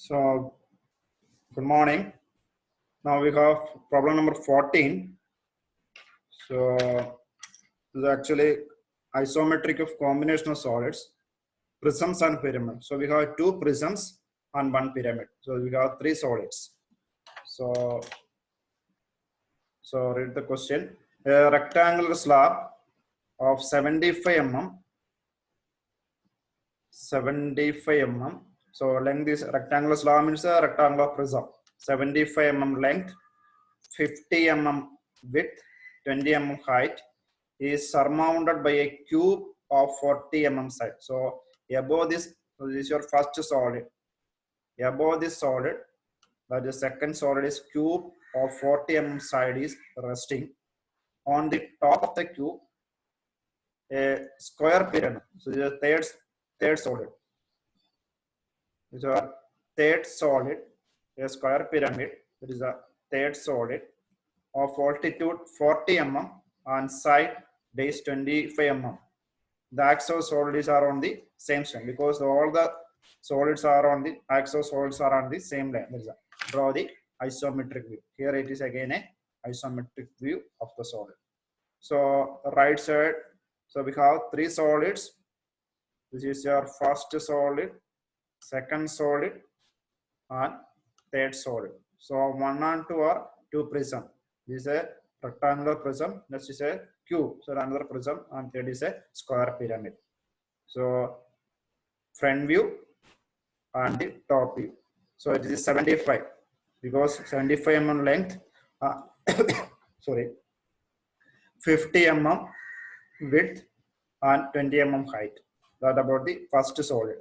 So, good morning. Now we have problem number 14. So, this is actually isometric of combination of solids, prisms and pyramid. So, we have two prisms and one pyramid. So, we have three solids. So read the question. A rectangular slab of 75 mm. 75 mm. So, length is rectangular slab means a rectangular prism. 75 mm length, 50 mm width, 20 mm height is surmounted by a cube of 40 mm side. So above this, so this is your first solid. Above this solid, that is second solid is cube of 40 mm side is resting. On the top of the cube, a square pyramid. So this is third solid. This is a third solid, a square pyramid. That is a third solid of altitude 40 mm and side base 25 mm. The axial solids are on the same strength because all the solids are on the axial solids are on the same line. Draw the isometric view. Here it is again a isometric view of the solid. So right side, so we have three solids. This is your first solid, second solid, and third solid. So 1 and 2 are two prism. This is a rectangular prism. Next is a cube. So another prism, and third is a square pyramid. So front view and the top view. So it is 75 because 75 mm length. Sorry, 50 mm width and 20 mm height. That about the first solid.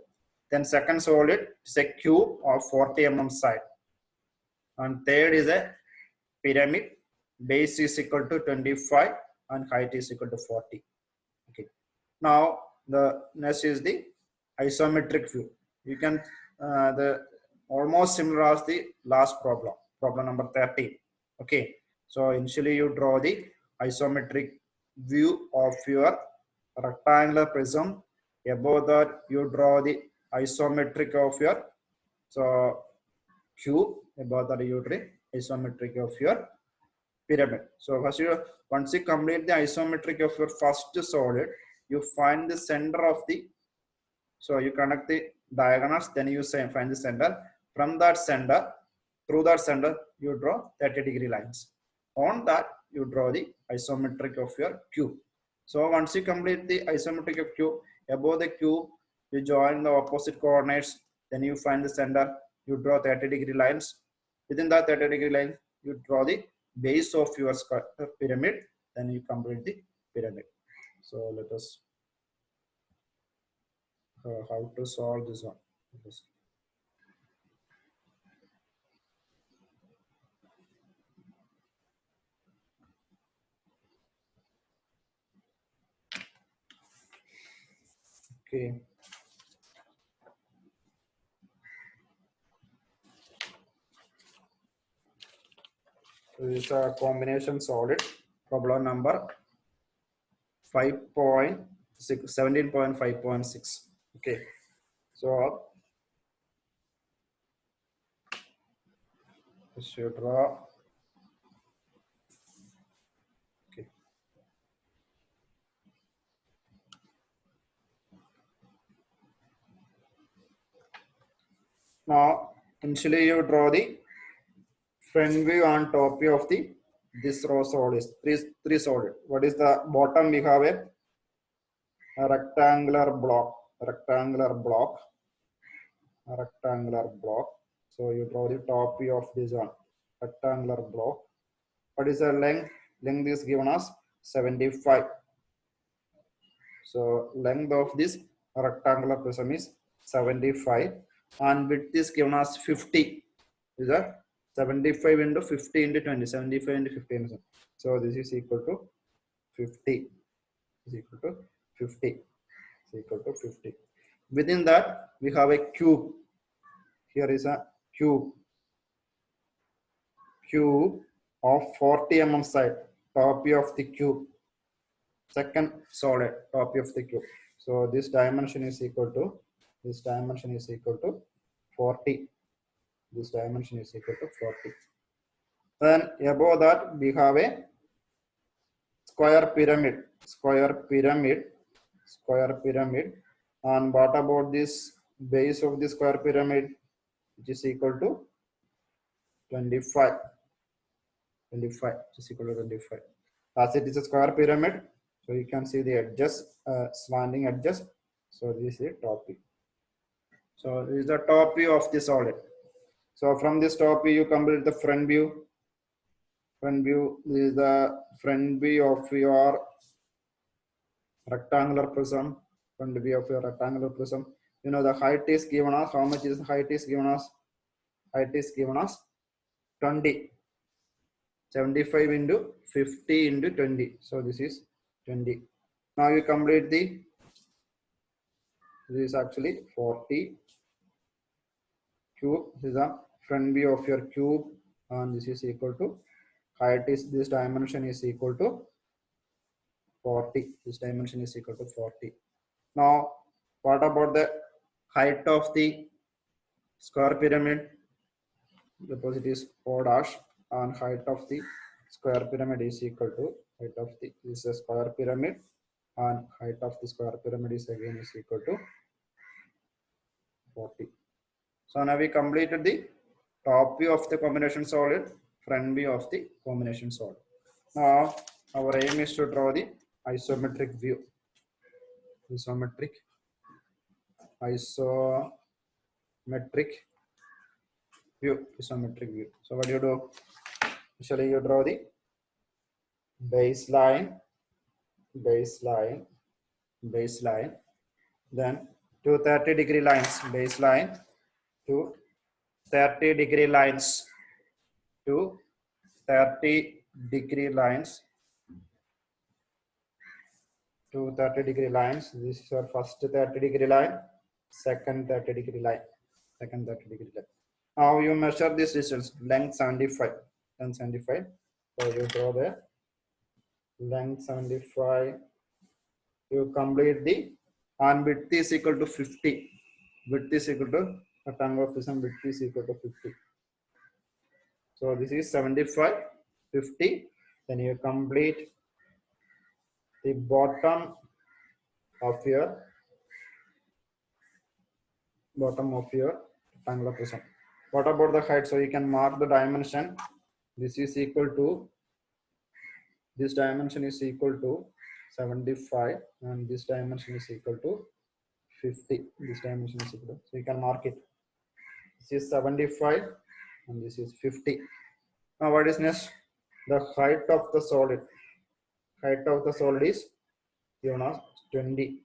Then second solid is a cube of 40 mm side. And third is a pyramid. Base is equal to 25 and height is equal to 40. Okay. Now the next is the isometric view. You can the almost similar as the last problem number 13. Okay. So initially you draw the isometric view of your rectangular prism. Above that you draw the isometric of your cube. Above that you draw isometric of your pyramid. So once you complete the isometric of your first solid, you find the center of the, so you connect the diagonals, then you find the center. From that center, through that center, you draw 30-degree lines. On that, you draw the isometric of your cube. So once you complete the isometric of cube, above the cube, you join the opposite coordinates, then you find the center, you draw 30-degree lines. Within that 30-degree line, you draw the base of your pyramid, then you complete the pyramid. So let us how to solve this one. Okay. So this is a combination solid. Problem number 5.6, 17.5.6. Okay. So this should draw. Okay. Now initially you draw the front view and top view of the this row solid is three solid. What is the bottom? We have a rectangular block. So you draw the top view of this one rectangular block. What is the length? Length is given as 75. So length of this rectangular prism is 75 and width is given as 50. Is that 75 into 50 into 20, 75 into 50. So this is equal to 50. Is equal to 50. Is equal to 50. Within that we have a cube. Here is a cube of 40 mm side, top view of the cube. Second solid, top view of the cube. So this dimension is equal to 40. This dimension is equal to 40. Then above that we have a square pyramid. And what about this base of the square pyramid, which is equal to 25. 25, which is equal to 25. As it is a square pyramid, so you can see the edges, slanting edges. So this is the top view. So this is the top view of the solid. So from this top view, you complete the front view. Front view, this is the front view of your rectangular prism. Front view of your rectangular prism. You know the height is given us. How much is the height is given us? Height is given us 20. 75 into 50 into 20. So this is 20. Now you complete the, this is actually 40 cube. This is the front view of your cube, and this is equal to height is, this dimension is equal to 40. This dimension is equal to 40. Now what about the height of the square pyramid? Suppose it is O dash, and height of the square pyramid is equal to height of the, this is a square pyramid, and height of the square pyramid is again is equal to 40. So now we completed the top view of the combination solid, front view of the combination solid. Now our aim is to draw the isometric view. Isometric view. So what do you do? Usually you draw the baseline, then two 30-degree lines, baseline, two 30-degree lines, two 30-degree lines, two 30-degree lines. This is your first 30-degree line, second 30-degree line, Now you measure this distance, length 75, So you draw the length 75. You complete the, and width is equal to 50. Width is equal to rectangular prism. Width is equal to 50. So this is 75, 50. Then you complete the bottom of your rectangular prism. What about the height? So you can mark the dimension. This is equal to, this dimension is equal to 75, and this dimension is equal to 50. This dimension is equal to, so you can mark it. This is 75 and this is 50. Now what is next? The height of the solid. Height of the solid is given as 20.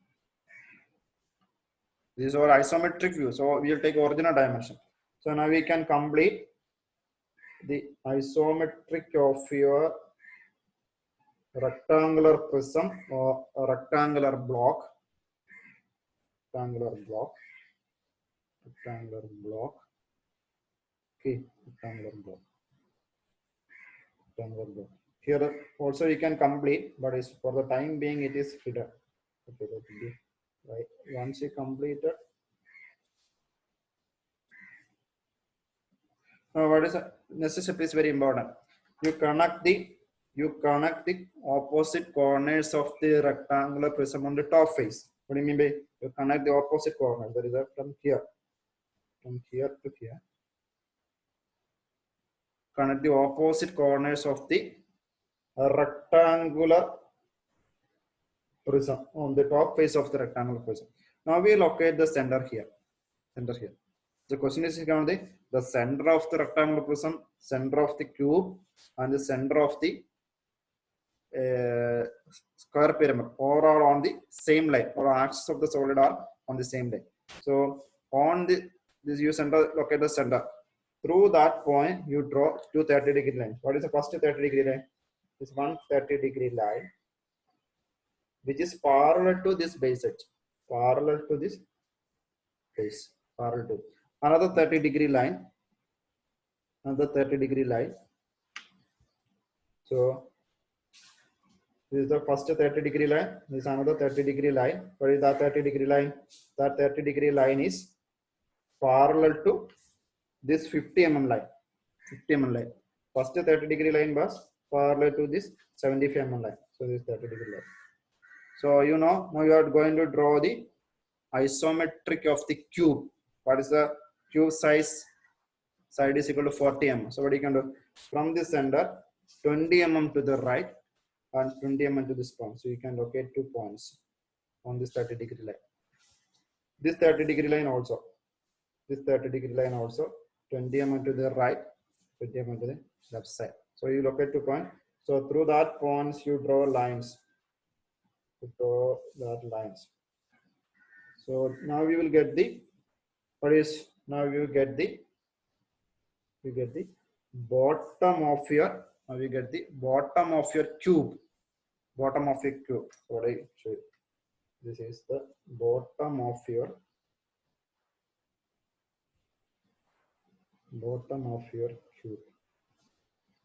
This is our isometric view. So we will take original dimension. So now we can complete the isometric of your rectangular prism or a rectangular block. Okay, rectangular block. Here also you can complete, but is for the time being it is hidden. Okay, that will be right. Once you complete it, what is next step is very important. You connect the opposite corners of the rectangular prism on the top face. What do you mean by you connect the opposite corners? That is from here to here. Connect the opposite corners of the rectangular prism on the top face of the rectangular prism. Now we locate the center here. The question is going to be the center of the rectangular prism, center of the cube, and the center of the square pyramid, all are on the same line, or axis of the solid are on the same line. So on this you center, locate the center. Through that point, you draw two 30-degree lines. What is the first 30-degree line? This one 30-degree line, which is parallel to this base edge. Parallel to another 30-degree line. So this is the first 30-degree line. This is another 30-degree line. What is that 30-degree line? That 30-degree line is parallel to this 50 mm line. 50 mm line. First 30-degree line was parallel to this 75 mm line. So this 30-degree line. So you know, now you are going to draw the isometric of the cube. What is the cube size? Side is equal to 40 mm. So what you can do? From the center, 20 mm to the right and 20 mm to this point. So you can locate 2 points on this 30-degree line. This 30-degree line also. This 30-degree line also. 20 mm to the right, 20 mm to the left side. So you locate 2 points. So through that points you draw lines. You draw that lines. So now we will get the you get the bottom of your cube. Bottom of your cube. So what I show you. This is the bottom of your cube.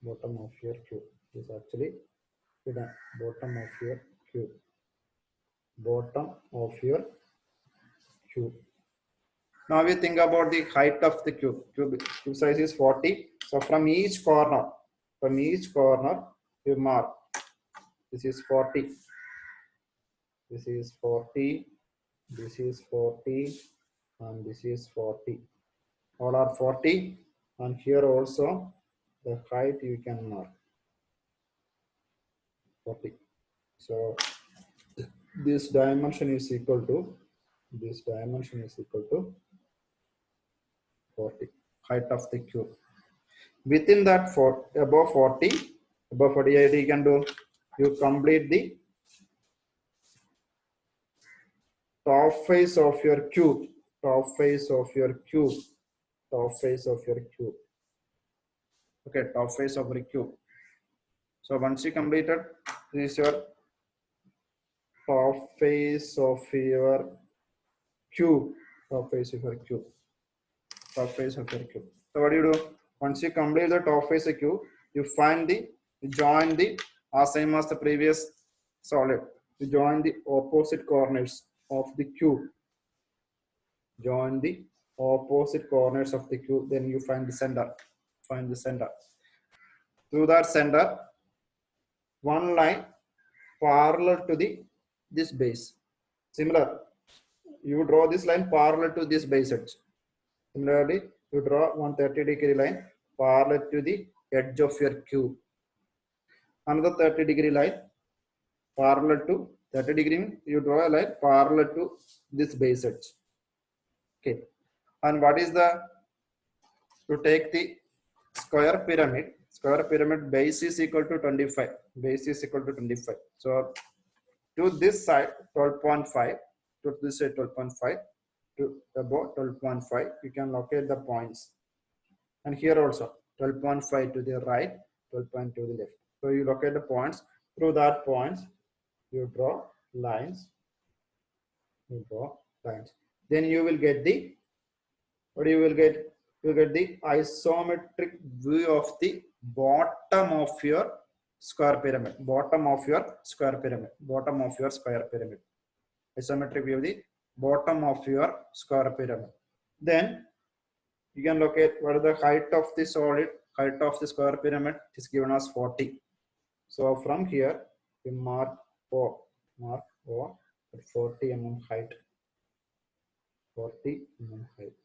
Bottom of your cube. This is actually hidden. Bottom of your cube. Bottom of your cube. Now we think about the height of the cube. Cube size is 40. So from each corner, you mark. This is 40. This is 40. This is 40. And this is 40. All are 40. And here also the height you can mark. 40. So this dimension is equal to 40, height of the cube. Within that, above 40, you can do, you complete the top face of your cube. Okay, top face of your cube. So once you completed, this is your top face of your cube. So what do you do? Once you complete the top face of cube, you join the same as the previous solid. You join the opposite corners of the cube. Join the opposite corners of the cube. Then you find the center. Through that center, one line parallel to this base. Similar, you draw this line parallel to this base edge. Similarly, you draw 130-degree line parallel to the edge of your cube. Another 30-degree line parallel to 30-degree. You draw a line parallel to this base edge. Okay. And what is to take the square pyramid? Square pyramid base is equal to 25. So to this side 12.5, to this side 12.5, to about 12.5, you can locate the points. And here also 12.5 to the right, 12.2 to the left. So you locate the points. Through that points, you draw lines. Then you will get the, what you will get? You get the isometric view of the bottom of your square pyramid. Isometric view of the bottom of your square pyramid. Then you can locate what is the height of the solid. Height of the square pyramid is given as 40. So from here you mark O at 40 mm height. 40 mm height.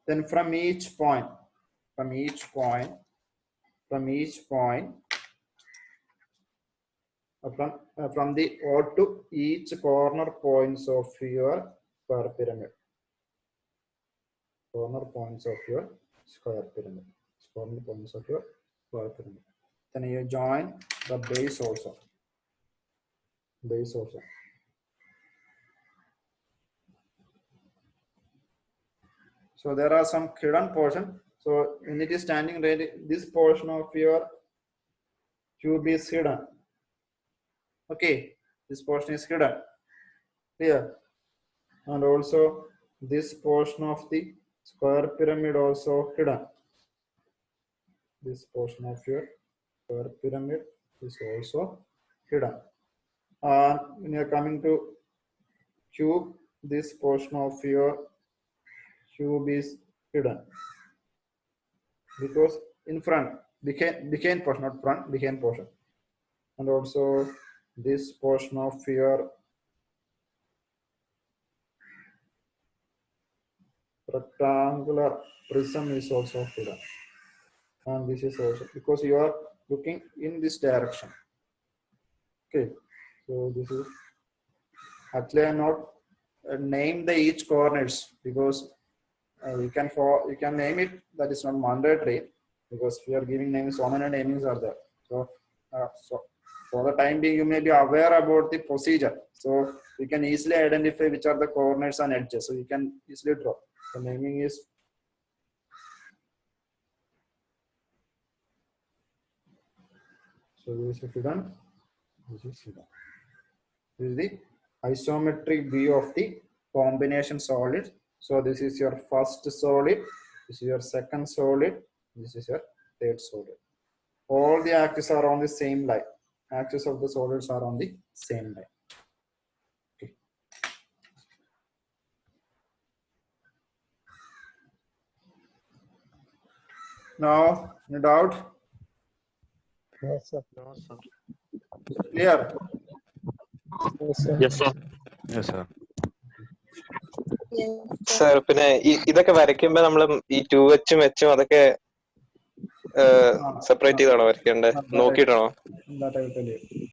Then from each point, from the O to each corner points of your square pyramid. Then you join the base also. So there are some hidden portion. So when it is standing ready, this portion of your cube is hidden. Okay, this portion is hidden here. And also this portion of the square pyramid also hidden. This portion of your square pyramid is also hidden. When you are coming to cube, this portion of your cube is hidden because in front, behind portion, not front, behind portion. And also this portion of your rectangular prism is also hidden. And this is also because you are looking in this direction. Okay, so this is actually I'm not name the each corners because you can name it. That is not mandatory because we are giving names. So many namings are there. So for the time being, you may be aware about the procedure. So you can easily identify which are the corners and edges. So you can easily draw. The naming is so this is hidden. This is hidden. This is the isometric view of the combination solid. So this is your first solid. This is your second solid. This is your third solid. All the axes are on the same line. Axes of the solids are on the same line. Okay. Now, no doubt? Yes, sir. No, sir. Clear? Yes, sir. Yes, sir. Yes, sir. Sir പിന്നെ ഇതൊക്കെ വരയ്ക്കുമ്പോ നമ്മള് ഈ 2H H അതൊക്കെ separate ചെയ്താണോ വരയ്ക്കേണ്ടത്? നോക്കിയിട്ടാണോ? That I will tell you.